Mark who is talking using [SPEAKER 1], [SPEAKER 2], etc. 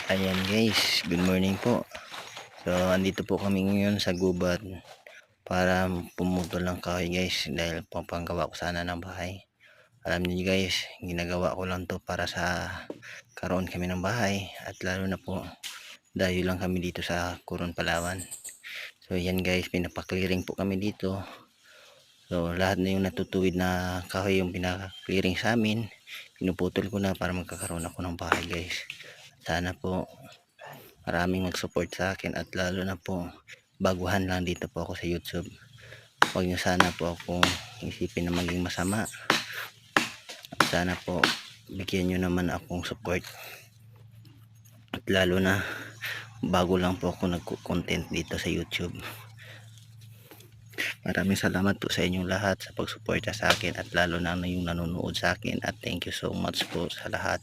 [SPEAKER 1] Ayan guys, good morning po. So andito po kami ngayon sa gubat para pumutol ng kahoy guys dahil papanggawa ko sana ng bahay. Alam niyo guys, ginagawa ko lang to para sa karoon kami ng bahay at lalo na po dayo lang kami dito sa Coron, Palawan. So yan guys, pinapa-clearing po kami dito. So lahat na yung natutuwid na kahoy yung pinaka-clearing sa amin, pinuputol ko na para magkakaroon ako ng bahay guys. Sana po maraming mag-support sa akin at lalo na po baguhan lang dito po ako sa YouTube. Huwag nyo sana po akong isipin na maging masama. Sana po bigyan nyo naman akong support. At lalo na bago lang po ako nag-content dito sa YouTube. Maraming salamat po sa inyong lahat sa pagsuporta sa akin at lalo na yung nanonood sa akin at thank you so much po sa lahat.